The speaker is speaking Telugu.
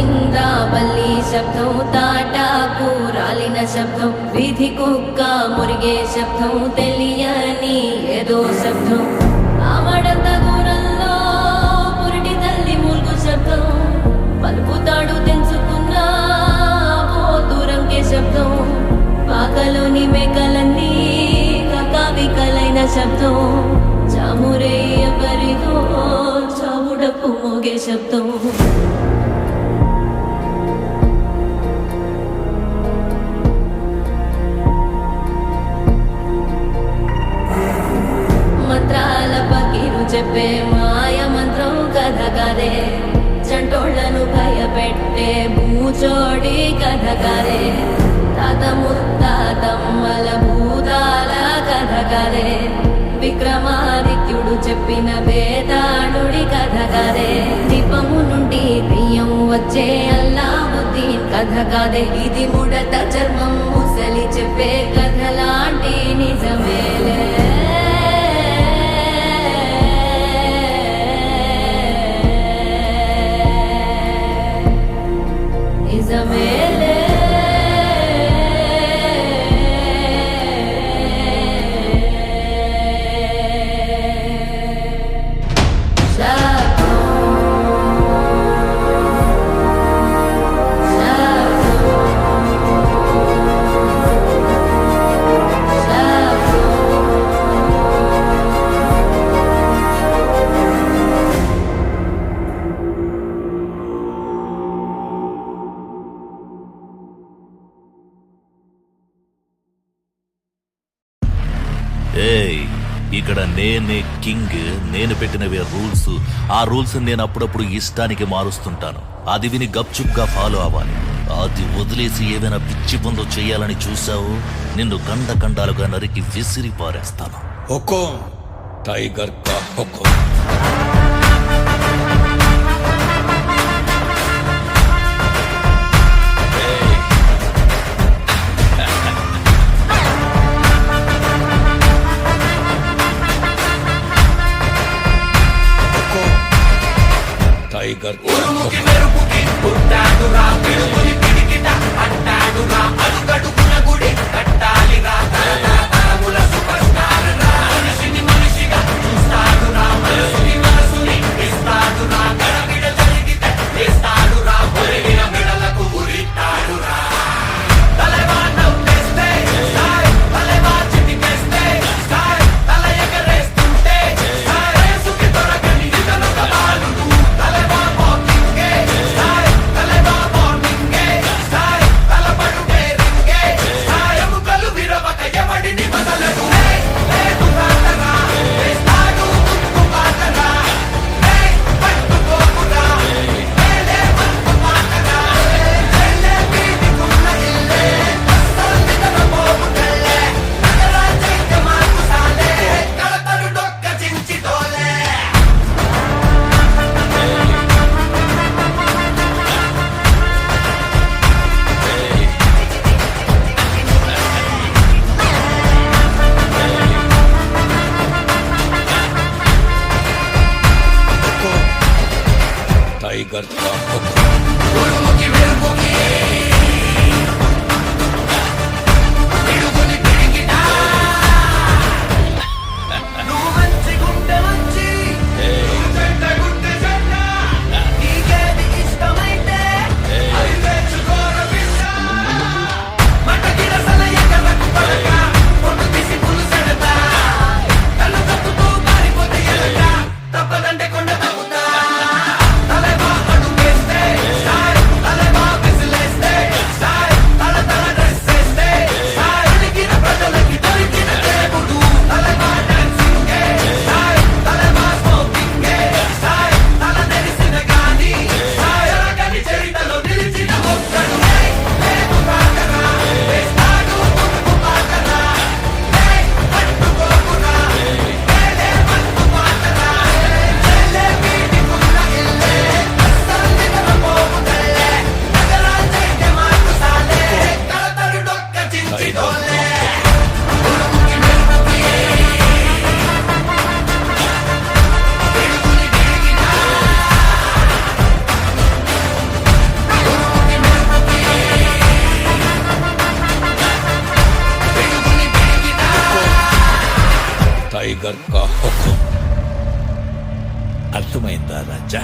కింద బల్లి శబ్దం, తాటాకు రాలిన శబ్దం, వీధి కుక్క మురిగే శబ్దం, తెలియని ఏదో శబ్దం, ఆమడంత దూరంలో పురిటి తల్లి మూల్గు శబ్దం, పలుకుతాడు తెంచుకున్న దూరంకే శబ్దం, పాకలోని మేకలన్నీ కకావికలైన శబ్దం, చామురే ఎవరిదో చావుడప్పు మోగే శబ్దం. మంత్రాల పకీరు చెప్పే మాయ మంత్రం కథ కాదే, చంటోళ్లను భయపెట్టే భూచోడి కథ కాదే, తాత ముత్తాతమ్మల భూతాల కథ కాదే, విక్రమాదిత్యుడు చెప్పిన వేదాళుడి కథ కాదే, దీపము నుండి దెయ్యం వచ్చే అల్లావుద్దీన్ కథ కాదే, ఇది ముడత చర్మం ముసలి చెప్పే కథ లాంటి నిజమేలే. నిజమేలే. ఇక్కడ నేనే కింగ్, నేను పెట్టినవే రూల్స్. ఆ రూల్స్ నేను అప్పుడప్పుడు ఇష్టానికి మారుస్తుంటాను. అది విని గప్చుప్గా ఫాలో అవ్వాలి. అది వదిలేసి ఏదైనా పిచ్చి పనులు చేయాలని చూసావు, నిన్ను కండాలుగా నరికి విసిరి పారేస్తాను. హుకుం టైగర్ కా హుకుం. టైగర్ ఉరుముకి మెరుపుకి పుట్టాడురా, పిడుగుని పిడికిట అట్టాడురా, అడుగడుగున గుడి కట్టాలిరా, తరతరముల సూపర్ స్టార్ రా, మనిషిని మనిషిగా చూస్తాడురా, మనసుని ఇస్తాడురా, గడబిడ జరిగితే చేస్తాడురా, ఒరిగిన బిడలకు ఉరితాడురా. తలవా నవ్వేస్తే స్టైల్, తలవా చిటికేస్తే స్టైల్, తల ఎగరేస్తుంటే స్టైల్, రేసుకి దొరకని ఇతనొక బాలుడు. టైగర్ కా హుకుం. ఉరుముకి మెరుపుకి పిడుగుని పిడికిట. నువ్వు మంచి గుండె మంచి, నువ్వు చెడ్డ గుండె చెడ్డ, నీకేది ఇష్టమైతే అది తెచ్చుకోర బిడ్డ. మటకిల సల ఎగరకు పడక పొట్టు తీసి పులుసెడతా, కళ్ళు కప్పుతూ పారిపోతే ఎడక తప్పదంటే కొండ తప్పుతా. తలవా అడుగేస్తే స్టైల్, టైగర్ కా హుకుం. అర్థమైందా రాజా?